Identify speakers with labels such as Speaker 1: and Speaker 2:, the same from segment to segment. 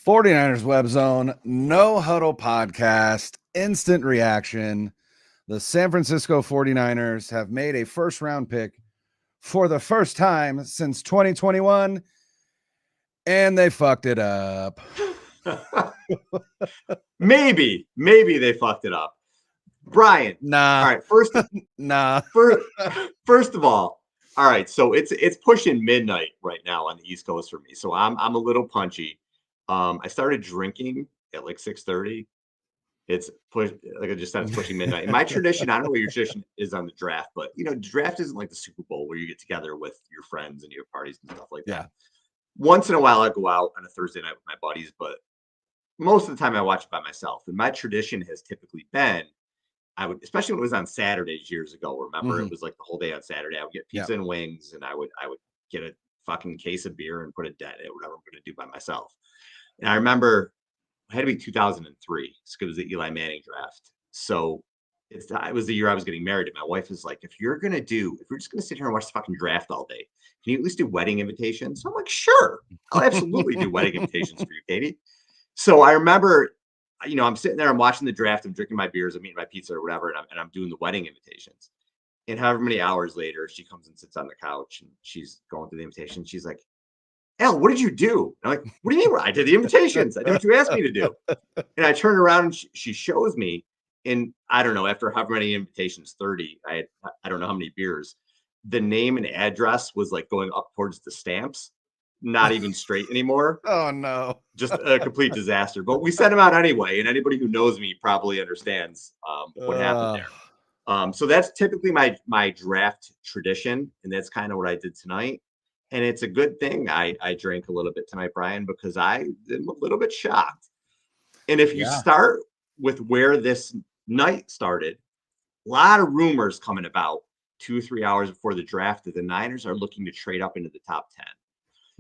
Speaker 1: 49ers Web Zone, no huddle podcast, instant reaction. The San Francisco 49ers have made a first round pick for the first time since 2021, and they fucked it up.
Speaker 2: Maybe they fucked it up. Brian.
Speaker 1: Nah.
Speaker 2: All right. First of all right. So it's pushing midnight right now on the East Coast for me. So I'm a little punchy. I started drinking at like 6:30. It's like I just said, it's pushing midnight. And my tradition, I don't know what your tradition is on the draft, but draft isn't like the Super Bowl where you get together with your friends and you have parties and stuff like that. Once in a while, I go out on a Thursday night with my buddies, but most of the time I watch it by myself. And my tradition has typically been, I would, especially when it was on Saturdays years ago. Remember, it was like the whole day on Saturday. I would get pizza and wings, and I would get a fucking case of beer and put a debt at whatever I'm going to do by myself. And I remember it had to be 2003 because it was the Eli Manning draft. So it was the year I was getting married. And my wife was like, if you're just going to sit here and watch the fucking draft all day, can you at least do wedding invitations? So I'm like, sure, I'll absolutely do wedding invitations for you, Katie. So I remember, I'm sitting there, I'm watching the draft, I'm drinking my beers, I'm eating my pizza or whatever, and I'm doing the wedding invitations. And however many hours later, she comes and sits on the couch and she's going through the invitation. She's like, Al, what did you do? And I'm like, what do you mean? I did the invitations. I did what you asked me to do. And I turn around and she shows me, and I don't know, after however many invitations, 30, I don't know how many beers, the name and address was like going up towards the stamps, not even straight anymore.
Speaker 1: Oh no.
Speaker 2: Just a complete disaster. But we sent them out anyway. And anybody who knows me probably understands what happened there. So that's typically my draft tradition. And that's kind of what I did tonight. And it's a good thing I drank a little bit tonight, Brian, because I am a little bit shocked. And if you start with where this night started, a lot of rumors coming about 2 or 3 hours before the draft that the Niners are looking to trade up into the top 10.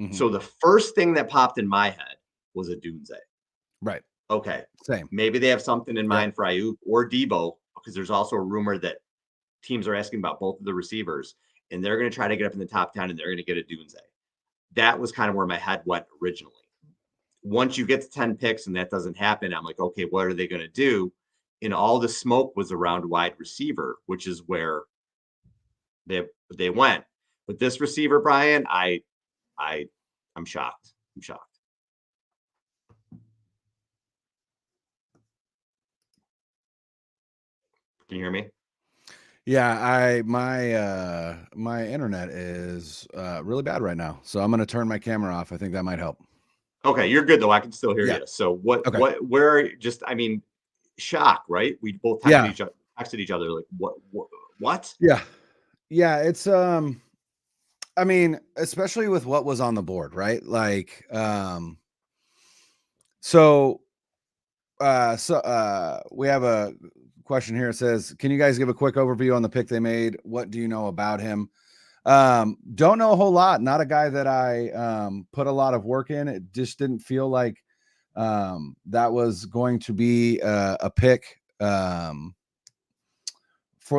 Speaker 2: Mm-hmm. So the first thing that popped in my head was a Dunze.
Speaker 1: Right.
Speaker 2: Okay.
Speaker 1: Same.
Speaker 2: Maybe they have something in mind for Aiyuk or Debo, because there's also a rumor that teams are asking about both of the receivers. And they're going to try to get up in the top 10 and they're going to get a Dunze. That was kind of where my head went originally. Once you get to 10 picks and that doesn't happen, I'm like, okay, what are they going to do? And all the smoke was around wide receiver, which is where they went. But this receiver, Brian, I'm shocked. I'm shocked. Can you hear me?
Speaker 1: Yeah, my internet is really bad right now, so I'm going to turn my camera off. I think that might help.
Speaker 2: Okay, you're good though. I can still hear you. So where are you? Just, I mean, shock, right? We both texted each other like, what?
Speaker 1: Yeah, it's I mean, especially with what was on the board, right? Like, so we have a question here. It says, can you guys give a quick overview on the pick they made? What do you know about him? Don't know a whole lot. Not a guy that I put a lot of work in. It just didn't feel like that was going to be a pick for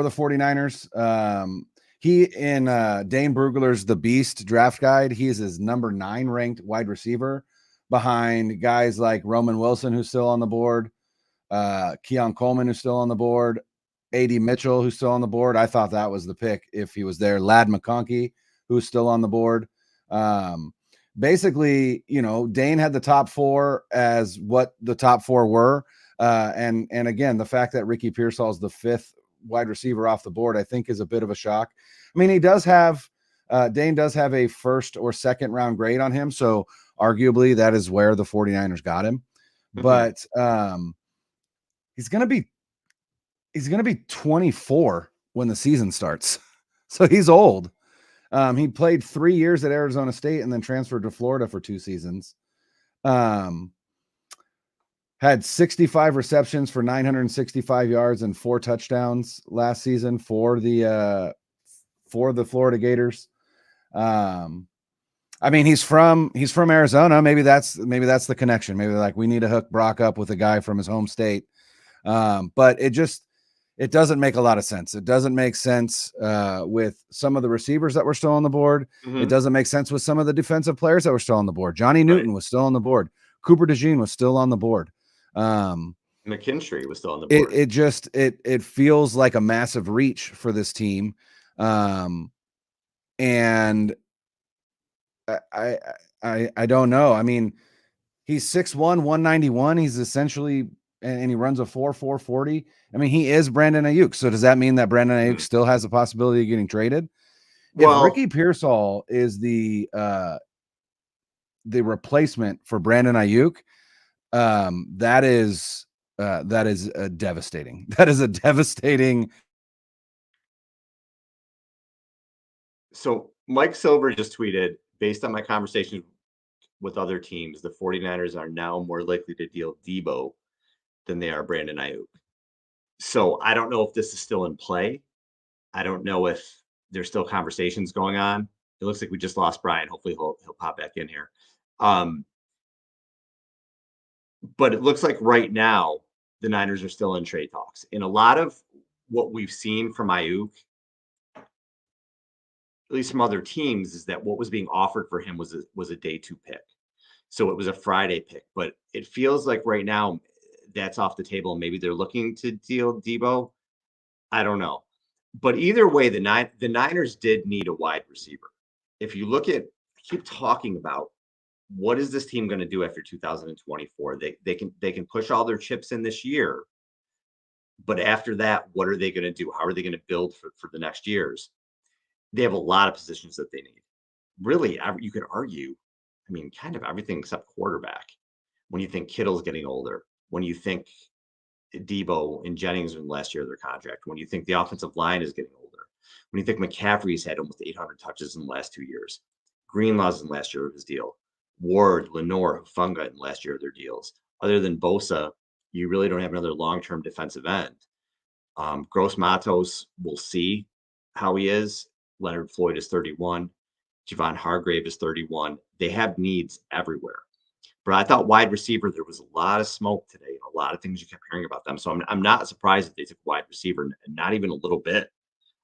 Speaker 1: the 49ers. He in Dane Brugler's The Beast draft guide, he is his number 9 ranked wide receiver behind guys like Roman Wilson, who's still on the board, Keon Coleman, who's still on the board, A.D. Mitchell, who's still on the board. I thought that was the pick if he was there. Ladd McConkey, who's still on the board. Basically, Dane had the top 4 as what the top 4 were. And again, the fact that Ricky Pearsall is the 5th wide receiver off the board, I think is a bit of a shock. I mean, he does have, Dane does have a first or second round grade on him. So arguably that is where the 49ers got him. Mm-hmm. But he's going to be 24 when the season starts. So he's old. He played 3 years at Arizona State and then transferred to Florida for 2 seasons. Had 65 receptions for 965 yards and 4 touchdowns last season for the Florida Gators. I mean, he's from Arizona. Maybe that's the connection. Maybe like we need to hook Brock up with a guy from his home state. But it doesn't make a lot of sense. It doesn't make sense with some of the receivers that were still on the board. Mm-hmm. It doesn't make sense with some of the defensive players that were still on the board. Johnny Newton was still on the board. Cooper DeJean was still on the board.
Speaker 2: McKinstry was still on the board.
Speaker 1: It feels like a massive reach for this team. And I don't know. I mean, he's 6'1", 191. He's essentially, and he runs a 4.40. I mean, he is Brandon Aiyuk. So does that mean that Brandon Aiyuk still has the possibility of getting traded? Well, if Ricky Pearsall is the replacement for Brandon Aiyuk, that is devastating. That is a devastating.
Speaker 2: So Mike Silver just tweeted, based on my conversations with other teams, the 49ers are now more likely to deal Debo than they are Brandon Aiyuk. So I don't know if this is still in play. I don't know if there's still conversations going on. It looks like we just lost Brian. Hopefully he'll pop back in here. But it looks like right now the Niners are still in trade talks. And a lot of what we've seen from Aiyuk, at least from other teams, is that what was being offered for him was a day 2 pick. So it was a Friday pick. But it feels like right now that's off the table. Maybe they're looking to deal Debo. I don't know. But either way, the Niners did need a wide receiver. If you look at, I keep talking about, what is this team going to do after 2024? They can push all their chips in this year, but after that, what are they going to do? How are they going to build for the next years? They have a lot of positions that they need. Really, you could argue, I mean, kind of everything except quarterback. When you think Kittle's getting older, when you think Debo and Jennings in the last year of their contract, when you think the offensive line is getting older, when you think McCaffrey's had almost 800 touches in the last 2 years, Greenlaw's in the last year of his deal, Ward, Lenore, Hufunga in the last year of their deals. Other than Bosa, you really don't have another long-term defensive end. Gross Matos, we'll see how he is. Leonard Floyd is 31. Javon Hargrave is 31. They have needs everywhere. But I thought wide receiver, there was a lot of smoke today, and a lot of things you kept hearing about them. So I'm not surprised that they took wide receiver, not even a little bit.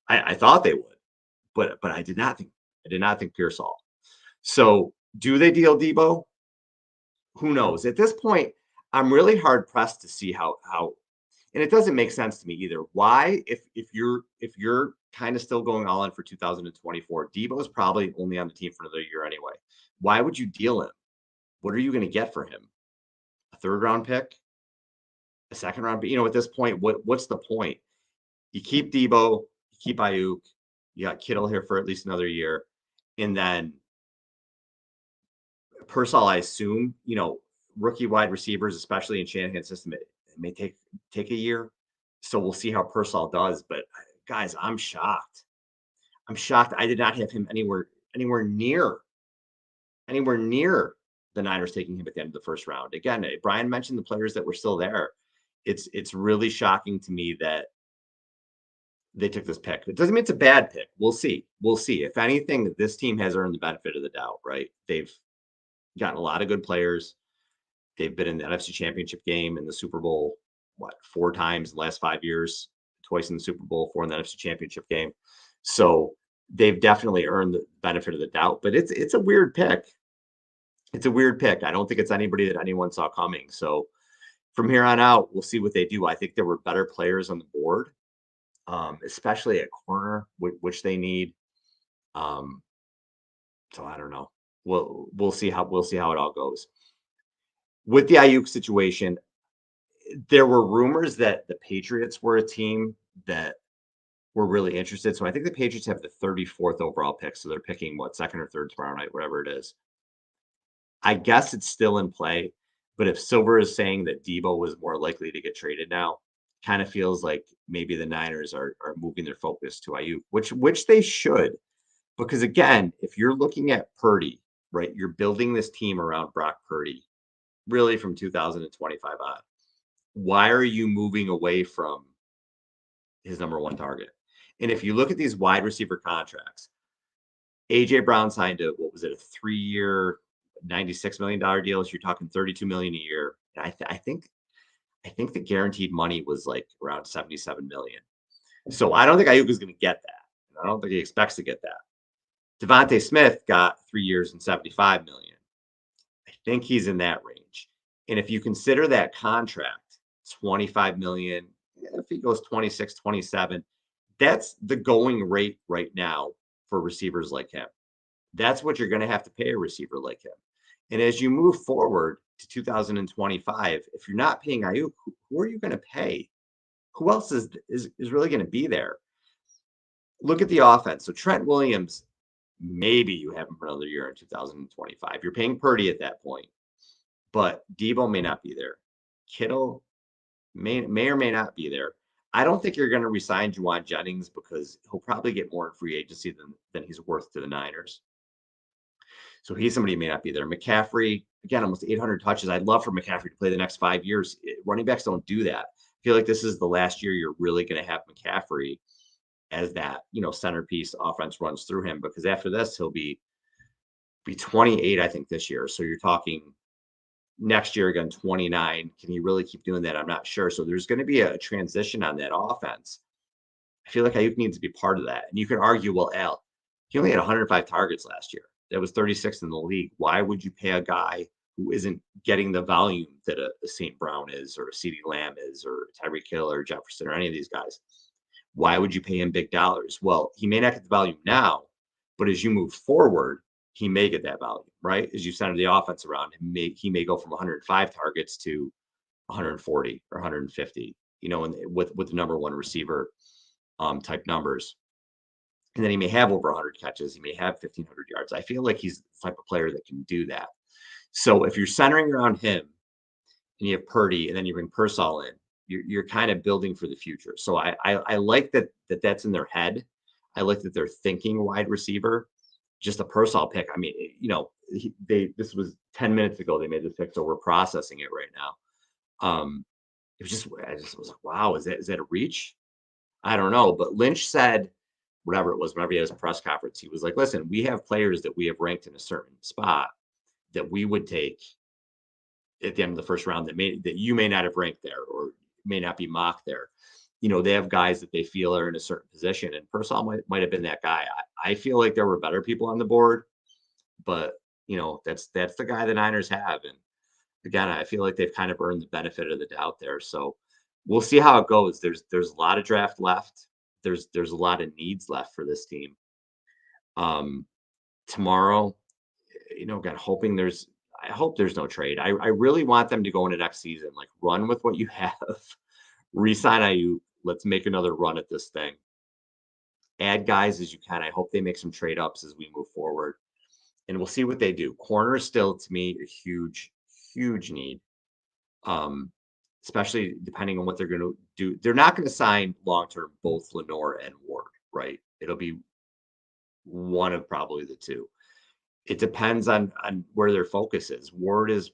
Speaker 2: I thought they would, but I did not think Pearsall. So do they deal Debo? Who knows? At this point, I'm really hard pressed to see how, and it doesn't make sense to me either. Why, if you're kind of still going all in for 2024, Debo is probably only on the team for another year anyway. Why would you deal him? What are you going to get for him? A 3rd round pick? A 2nd round pick? At this point, what's the point? You keep Debo, you keep Aiyuk, you got Kittle here for at least another year, and then Pearsall, I assume, rookie wide receivers, especially in Shanahan's system, it may take a year. So we'll see how Pearsall does. But guys, I'm shocked. I did not have him anywhere near the Niners taking him at the end of the 1st round. Again, Brian mentioned the players that were still there. It's really shocking to me that they took this pick. It doesn't mean it's a bad pick. We'll see. If anything, this team has earned the benefit of the doubt, right? They've gotten a lot of good players. They've been in the NFC Championship game, in the Super Bowl, 4 times in the last 5 years, twice in the Super Bowl, 4 in the NFC Championship game. So they've definitely earned the benefit of the doubt, but it's a weird pick. It's a weird pick. I don't think it's anybody that anyone saw coming. So from here on out, we'll see what they do. I think there were better players on the board, especially at corner, which they need. So I don't know. We'll see how it all goes. With the Aiyuk situation, there were rumors that the Patriots were a team that were really interested. So I think the Patriots have the 34th overall pick. So they're picking 2nd or 3rd tomorrow night, whatever it is. I guess it's still in play. But if Silver is saying that Debo was more likely to get traded now, kind of feels like maybe the Niners are moving their focus to Aiyuk, which they should. Because again, if you're looking at Purdy, right, you're building this team around Brock Purdy, really from 2025 on. Why are you moving away from his number 1 target? And if you look at these wide receiver contracts, AJ Brown signed a 3-year, $96 million deal. So you're talking $32 million a year. And I think the guaranteed money was like around $77 million. So I don't think Aiyuk is going to get that. I don't think he expects to get that. Devontae Smith got 3 years and $75 million. I think he's in that range. And if you consider that contract, 25 million, if he goes 26, 27, that's the going rate right now for receivers like him. That's what you're going to have to pay a receiver like him. And as you move forward to 2025, if you're not paying Aiyuk, who are you going to pay? Who else is really going to be there? Look at the offense. So Trent Williams, maybe you have him for another year in 2025. You're paying Purdy at that point, but Debo may not be there. Kittle may or may not be there. I don't think you're going to resign Juwan Jennings because he'll probably get more in free agency than he's worth to the Niners. So he's somebody who may not be there. McCaffrey, again, almost 800 touches. I'd love for McCaffrey to play the next 5 years. Running backs don't do that. I feel like this is the last year you're really going to have McCaffrey as that, centerpiece offense runs through him, because after this, he'll be 28, I think, this year. So you're talking next year again, 29. Can he really keep doing that? I'm not sure. So there's going to be a transition on that offense. I feel like Aiyuk needs to be part of that. And you can argue, well, Al, he only had 105 targets last year. That was 36th in the league. Why would you pay a guy who isn't getting the volume that a St. Brown is, or a CeeDee Lamb is, or Tyreek Hill, or Jefferson, or any of these guys? Why would you pay him big dollars? Well, he may not get the volume now, but as you move forward, he may get that volume, right? As you center the offense around him, he may go from 105 targets to 140 or 150, and with the number one receiver type numbers. And then he may have over 100 catches. He may have 1,500 yards. I feel like he's the type of player that can do that. So if you're centering around him and you have Purdy and then you bring Pearsall in, you're kind of building for the future. So I like that's in their head. I like that they're thinking wide receiver. Just a Pearsall pick. I mean, this was 10 minutes ago they made this pick, so we're processing it right now. I just was like, wow, is that a reach? I don't know. But Lynch said, whatever it was, whenever he had his press conference, he was like, listen, we have players that we have ranked in a certain spot that we would take at the end of the first round that you may not have ranked there or may not be mocked there. They have guys that they feel are in a certain position, and Pearsall might have been that guy. I feel like there were better people on the board, but that's the guy the Niners have. And again, I feel like they've kind of earned the benefit of the doubt there. So we'll see how it goes. There's a lot of draft left. There's a lot of needs left for this team. Tomorrow, again, I hope there's no trade. I really want them to go into next season, like run with what you have, re-sign Aiyuk. Let's make another run at this thing. Add guys as you can. I hope they make some trade ups as we move forward, and we'll see what they do. Corner is still, to me, a huge, huge need. Especially depending on what they're going to do. They're not going to sign long-term both Lenore and Ward, right? It'll be one of probably the two. It depends on where their focus is. Ward is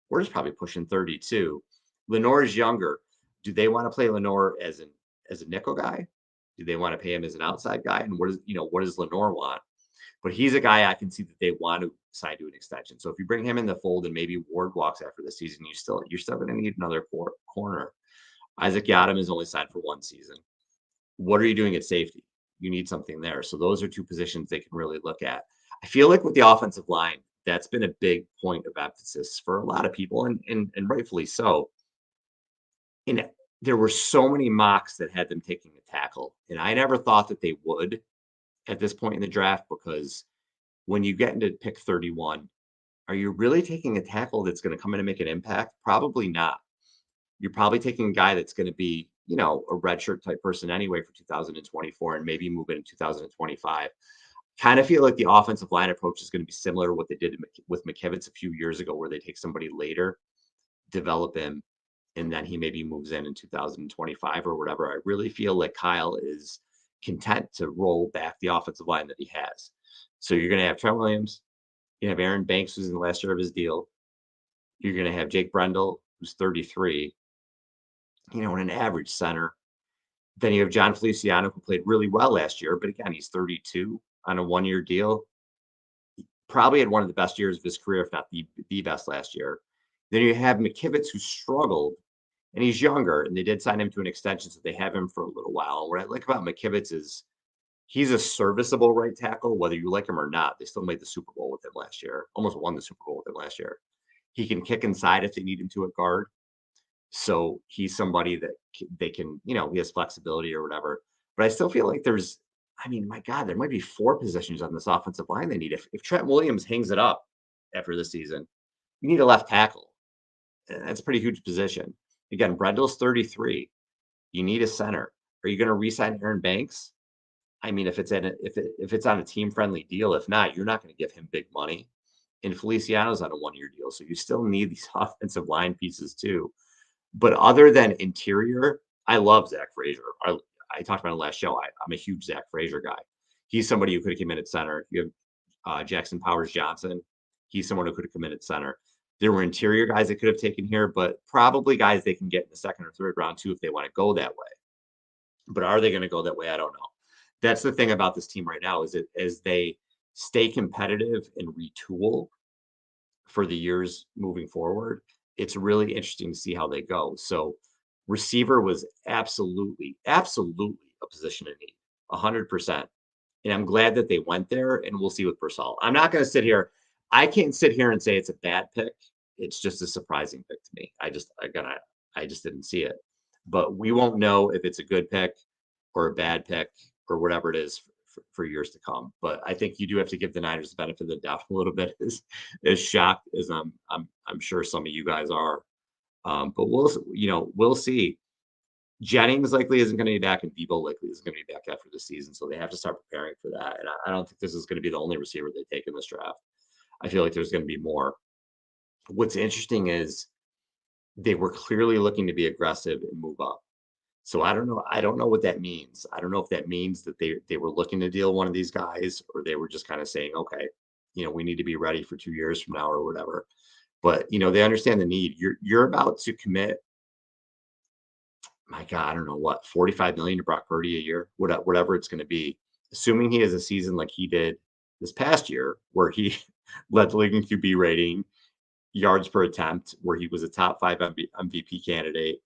Speaker 2: probably pushing 32. Lenore is younger. Do they want to play Lenore as a nickel guy? Do they want to pay him as an outside guy? And what does Lenore want? But he's a guy I can see that they want to sign to an extension. So if you bring him in the fold and maybe Ward walks after the season, you're still going to need another corner. Isaac Yiadom is only signed for 1 season. What are you doing at safety? You need something there. So those are 2 positions they can really look at. I feel like with the offensive line, that's been a big point of emphasis for a lot of people, and rightfully so. And there were so many mocks that had them taking a tackle, and I never thought that they would at this point in the draft, because when you get into pick 31, are you really taking a tackle that's going to come in and make an impact? Probably not. You're probably taking a guy that's going to be, a redshirt type person anyway for 2024 and maybe move it in 2025. Kind of feel like the offensive line approach is going to be similar to what they did with McKivitz a few years ago, where they take somebody later, develop him, and then he maybe moves in 2025 or whatever. I really feel like Kyle is content to roll back the offensive line that he has. So you're going to have Trent Williams, you have Aaron Banks, who's in the last year of his deal. You're going to have Jake Brendel, who's 33, and an average center. Then you have John Feliciano, who played really well last year, but again, he's 32 on a 1-year deal. He probably had one of the best years of his career, if not the best last year. Then you have McKivitz, who struggled, and he's younger, and they did sign him to an extension, so they have him for a little while. And what I like about McKivitz is he's a serviceable right tackle, whether you like him or not. They still made the Super Bowl with him last year, almost won the Super Bowl with him last year. He can kick inside if they need him to at guard. So he's somebody that they can, he has flexibility or whatever. But I still feel like I mean, my God, there might be 4 positions on this offensive line they need. If Trent Williams hangs it up after this season, you need a left tackle. That's a pretty huge position. Again, Brendel's 33. You need a center. Are you going to re-sign Aaron Banks? I mean, if it's on a team-friendly deal, if not, you're not going to give him big money. And Feliciano's on a 1-year deal, so you still need these offensive line pieces too. But other than interior, I love Zach Frazier. I talked about it last show. I'm a huge Zach Frazier guy. He's somebody who could have come in at center. You have Jackson Powers Johnson. He's someone who could have come in at center. There were interior guys they could have taken here, but probably guys they can get in the second or third round too if they want to go that way. But are they going to go that way? I don't know. That's the thing about this team right now is that as they stay competitive and retool for the years moving forward, it's really interesting to see how they go. So receiver was absolutely a position in need, 100%. And I'm glad that they went there, and we'll see with Pearsall. I'm not going to sit here. I can't sit here and say it's a bad pick. It's just a surprising pick to me. I just didn't see it. But we won't know if it's a good pick or a bad pick or whatever it is for years to come. But I think you do have to give the Niners the benefit of the doubt a little bit, as shocked as I'm sure some of you guys are. But we'll see. Jennings likely isn't going to be back, and Debo likely isn't going to be back after the season, so they have to start preparing for that. And I don't think this is going to be the only receiver they take in this draft. I feel like there's going to be more. What's interesting is they were clearly looking to be aggressive and move up. So I don't know. I don't know what that means. I don't know if that means that they were looking to deal one of these guys, or they were just kind of saying, okay, we need to be ready for 2 years from now or whatever. But they understand the need. You're about to commit, my God, I don't know what, 45 million to Brock Purdy a year, whatever it's going to be, assuming he has a season like he did this past year, where he led the league in QB rating, yards per attempt, where he was a top 5 MVP candidate,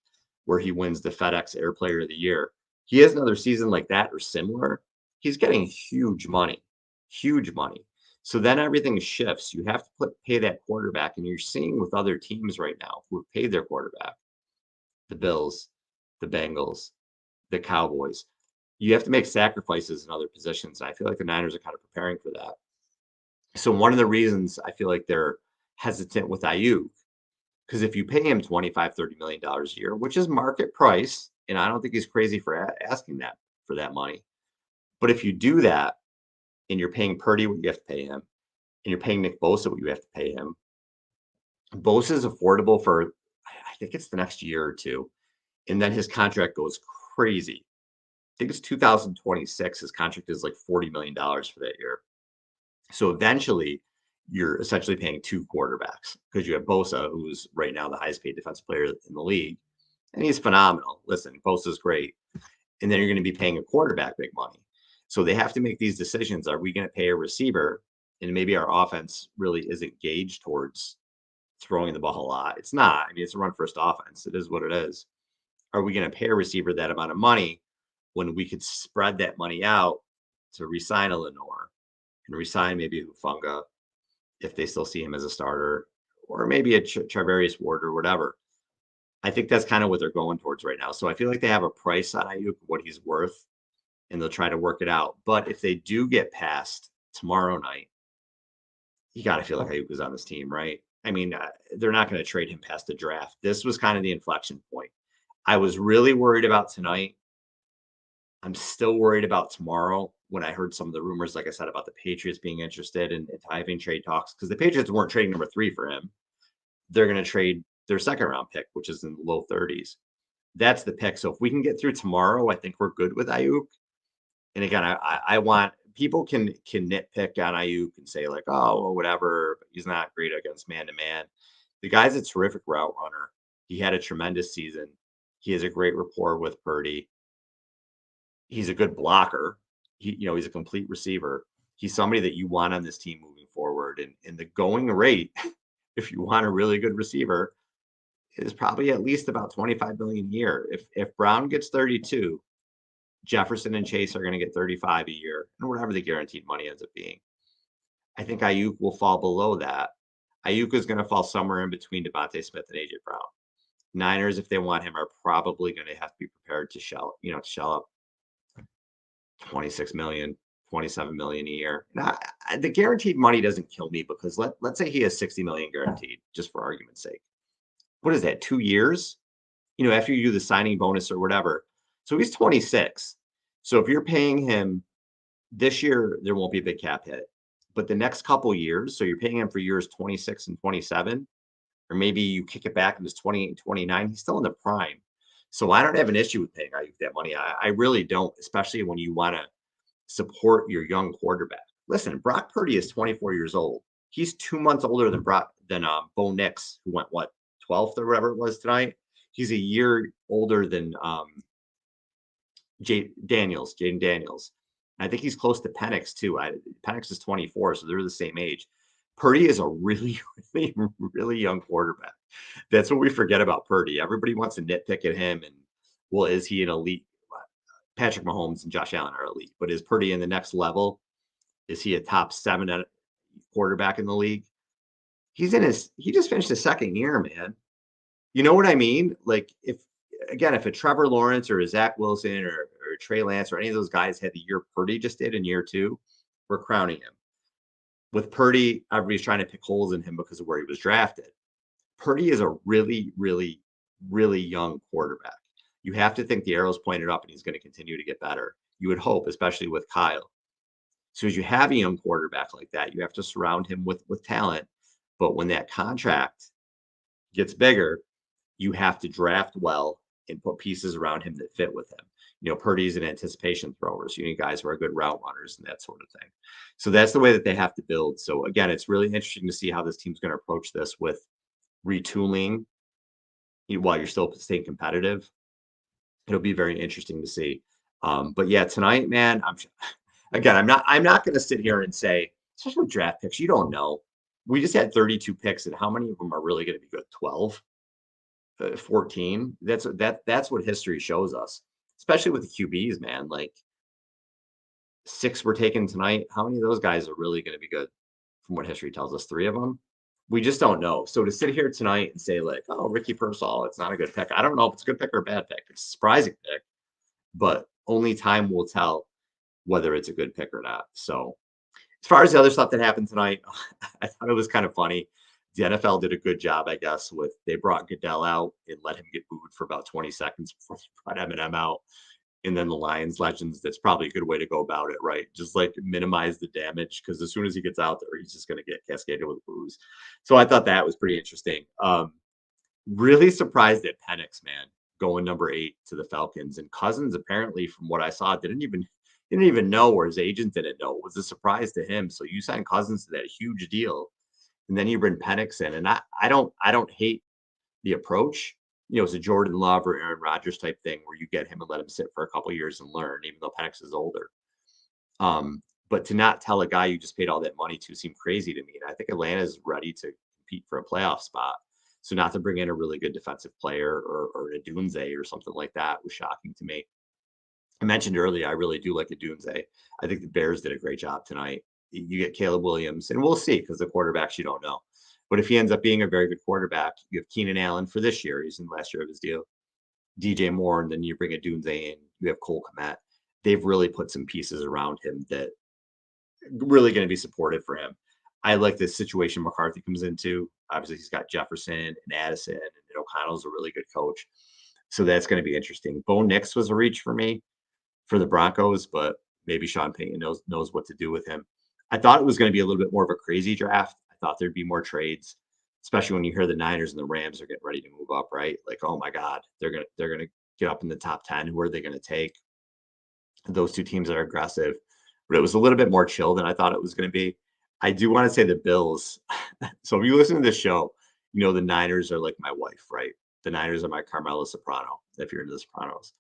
Speaker 2: where he wins the FedEx Air Player of the Year. He has another season like that or similar. He's getting huge money. So then everything shifts. You have to pay that quarterback, and you're seeing with other teams right now who have paid their quarterback, the Bills, the Bengals, the Cowboys. You have to make sacrifices in other positions. And I feel like the Niners are kind of preparing for that. So one of the reasons I feel like they're hesitant with Aiyuk, because if you pay him $25-30 million a year, which is market price, and I don't think he's crazy for asking that for that money. But if you do that, and you're paying Purdy what you have to pay him, and you're paying Nick Bosa what you have to pay him, Bosa is affordable for, I think it's the next year or two. And then his contract goes crazy. I think it's 2026. His contract is like $40 million for that year. So eventually, you're essentially paying 2 quarterbacks, because you have Bosa, who's right now the highest paid defensive player in the league. And he's phenomenal. Listen, Bosa's great. And then you're going to be paying a quarterback big money. So they have to make these decisions. Are we going to pay a receiver? And maybe our offense really isn't gauged towards throwing the ball a lot. It's not. I mean, it's a run-first offense. It is what it is. Are we going to pay a receiver that amount of money when we could spread that money out to re-sign a Lenore and re-sign maybe a Hufanga if they still see him as a starter, or maybe a Charvarius Ward or whatever? I think that's kind of what they're going towards right now. So I feel like they have a price on Aiyuk, what he's worth, and they'll try to work it out. But if they do get past tomorrow night, you got to feel like Aiyuk is on this team, right? I mean, they're not going to trade him past the draft. This was kind of the inflection point. I was really worried about tonight. I'm still worried about tomorrow, when I heard some of the rumors, like I said, about the Patriots being interested in having trade talks, because the Patriots weren't trading number 3 for him. They're going to trade their second round pick, which is in the low 30s. That's the pick. So if we can get through tomorrow, I think we're good with Aiyuk. And again, I want people can nitpick on Aiyuk and say like, oh, well, whatever, but he's not great against man-to-man. The guy's a terrific route runner. He had a tremendous season. He has a great rapport with Purdy. He's a good blocker. He's a complete receiver. He's somebody that you want on this team moving forward. And the going rate, if you want a really good receiver, is probably at least about 25 million a year. If Brown gets 32, Jefferson and Chase are going to get 35 a year, and whatever the guaranteed money ends up being. I think Aiyuk will fall below that. Aiyuk is going to fall somewhere in between Devontae Smith and AJ Brown. Niners, if they want him, are probably going to have to be prepared to shell up 26 million, 27 million a year. Now, the guaranteed money doesn't kill me because let's say he has 60 million guaranteed, just for argument's sake. What is that, 2 years? After you do the signing bonus or whatever. So he's 26. So if you're paying him this year, there won't be a big cap hit. But the next couple years, so you're paying him for years 26 and 27, or maybe you kick it back and it's 28 and 29, he's still in the prime. So I don't have an issue with paying Aiyuk that money. I really don't, especially when you want to support your young quarterback. Listen, Brock Purdy is 24 years old. He's 2 months older than Bo Nix, who went 12th or whatever it was tonight. He's a year older than Jaden Daniels. I think he's close to Penix too. Penix is 24, so they're the same age. Purdy is a really, really, really young quarterback. That's what we forget about Purdy. Everybody wants to nitpick at him and, well, is he an elite? Patrick Mahomes and Josh Allen are elite, but is Purdy in the next level? Is he a top 7 quarterback in the league? He just finished his second year, man. You know what I mean? Like if a Trevor Lawrence or a Zach Wilson or Trey Lance or any of those guys had the year Purdy just did in year 2, we're crowning him. With Purdy, everybody's trying to pick holes in him because of where he was drafted. Purdy is a really, really, really young quarterback. You have to think the arrow's pointed up and he's going to continue to get better. You would hope, especially with Kyle. So as you have a young quarterback like that, you have to surround him with talent. But when that contract gets bigger, you have to draft well and put pieces around him that fit with him. Purdy's an anticipation thrower. So you need guys who are good route runners and that sort of thing. So that's the way that they have to build. So again, it's really interesting to see how this team's going to approach this with retooling while you're still staying competitive. It'll be very interesting to see. But yeah, tonight, man, I'm not going to sit here and say, especially with draft picks, you don't know. We just had 32 picks, and how many of them are really going to be good? 12, 14. That's what history shows us, especially with the QBs, man. Like 6 were taken tonight. How many of those guys are really going to be good? From what history tells us, 3 of them. We just don't know. So to sit here tonight and say like, oh, Ricky Pearsall, it's not a good pick. I don't know if it's a good pick or a bad pick. It's a surprising pick, but only time will tell whether it's a good pick or not. So as far as the other stuff that happened tonight, I thought it was kind of funny. The NFL did a good job, I guess, they brought Goodell out and let him get booed for about 20 seconds before they brought Eminem out. And then the Lions legends, that's probably a good way to go about it, right? Just like minimize the damage, because as soon as he gets out there, he's just going to get cascaded with boos. So I thought that was pretty interesting. Really surprised at Penix, man, going number 8 to the Falcons. And Cousins, apparently, from what I saw, didn't even know, or his agent didn't know. It was a surprise to him. So you sign Cousins to that huge deal, and then you bring Penix in. And I don't hate the approach. It's a Jordan Love or Aaron Rodgers type thing where you get him and let him sit for a couple of years and learn, even though Penix is older. But to not tell a guy you just paid all that money to seemed crazy to me. And I think Atlanta is ready to compete for a playoff spot. So not to bring in a really good defensive player or a Dunze or something like that was shocking to me. I mentioned earlier, I really do like a Dunze. I think the Bears did a great job tonight. You get Caleb Williams, and we'll see, because the quarterbacks you don't know. But if he ends up being a very good quarterback, you have Keenan Allen for this year. He's in the last year of his deal. DJ Moore, and then you bring a Dunze in. You have Cole Kmet. They've really put some pieces around him that really going to be supportive for him. I like the situation McCarthy comes into. Obviously, he's got Jefferson and Addison, and O'Connell's a really good coach. So that's going to be interesting. Bo Nix was a reach for me for the Broncos, but maybe Sean Payton knows what to do with him. I thought it was going to be a little bit more of a crazy draft. I thought there'd be more trades, especially when you hear the Niners and the Rams are getting ready to move up, right? Like, oh my God, they're gonna get up in the top 10. Who are they going to take? Those two teams are aggressive, but it was a little bit more chill than I thought it was going to be. I do want to say the Bills. So if you listen to this show, the Niners are like my wife, right? The Niners are my Carmela Soprano, if you're into the Sopranos.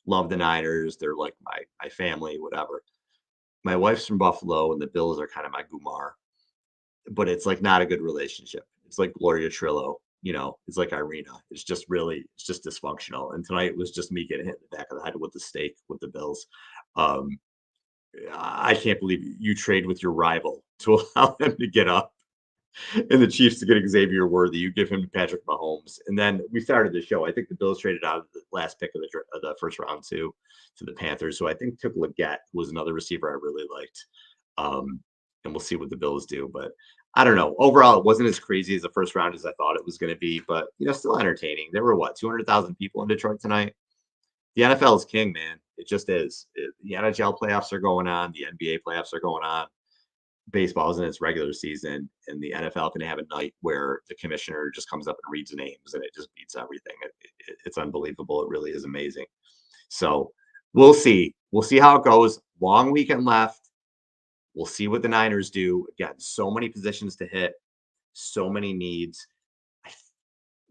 Speaker 2: Love the Niners. They're like my family, whatever. My wife's from Buffalo, and the Bills are kind of my Gumar. But it's like not a good relationship. It's like Gloria Trillo, it's like Irina. It's just dysfunctional. And tonight was just me getting hit in the back of the head with the steak with the Bills. I can't believe you trade with your rival to allow them to get up and the Chiefs to get Xavier Worthy. You give him to Patrick Mahomes, and then we started the show. I think the Bills traded out of the last pick of the first round to the Panthers, so I think took Leggett, who was another receiver I really liked. And we'll see what the Bills do, but I don't know. Overall, it wasn't as crazy as the first round as I thought it was going to be, but still entertaining. There were 200,000 people in Detroit tonight. The NFL is king, man. It just is. The NHL playoffs are going on. The NBA playoffs are going on. Baseball is in its regular season, and the NFL can have a night where the commissioner just comes up and reads names, and it just beats everything. It's unbelievable. It really is amazing. So we'll see. We'll see how it goes. Long weekend left. We'll see what the Niners do. Again, so many positions to hit, so many needs.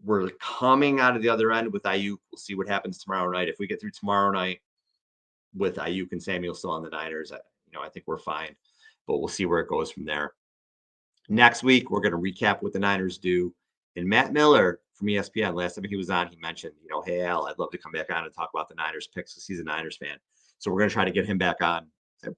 Speaker 2: We're coming out of the other end with Aiyuk. We'll see what happens tomorrow night. If we get through tomorrow night with Aiyuk and Samuel still on the Niners, I think we're fine. But we'll see where it goes from there. Next week, we're going to recap what the Niners do. And Matt Miller from ESPN, last time he was on, he mentioned, hey, Al, I'd love to come back on and talk about the Niners picks because he's a Niners fan. So we're going to try to get him back on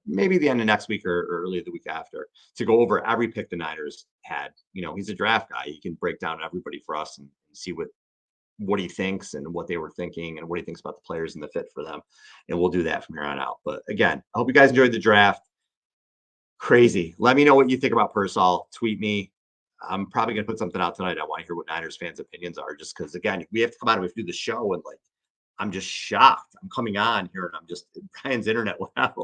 Speaker 2: maybe the end of next week or early the week after to go over every pick the Niners had. He's a draft guy. He can break down everybody for us and see what he thinks and what they were thinking and what he thinks about the players and the fit for them. And we'll do that from here on out. But again, I hope you guys enjoyed the draft. Crazy. Let me know what you think about Pearsall. Tweet me. I'm probably going to put something out tonight. I want to hear what Niners fans' opinions are, just because, again, we have to come out and we have to do the show. And I'm just shocked. I'm coming on here and I'm just, Brian's internet went out.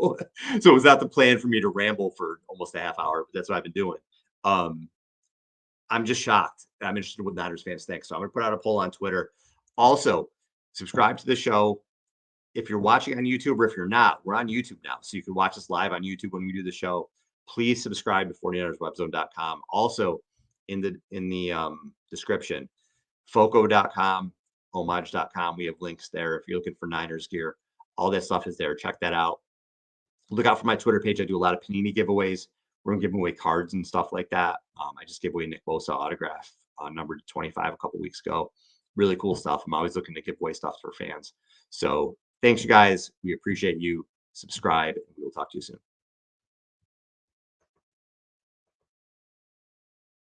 Speaker 2: So it was not the plan for me to ramble for almost a half hour, but that's what I've been doing. I'm just shocked. I'm interested in what Niners fans think. So I'm going to put out a poll on Twitter. Also, subscribe to the show. If you're watching on YouTube or if you're not, we're on YouTube now. So you can watch us live on YouTube when we do the show. Please subscribe to 49erswebzone.com. Also, in the description, FOCO.com, Homage.com. We have links there if you're looking for Niners gear. All that stuff is there. Check that out. Look out for my Twitter page. I do a lot of Panini giveaways. We're gonna give away cards and stuff like that. I just gave away Nick Bosa autograph number 25 a couple weeks ago. Really cool stuff. I'm always looking to give away stuff for fans. So thanks, you guys. We appreciate you. Subscribe, and we will talk to you soon.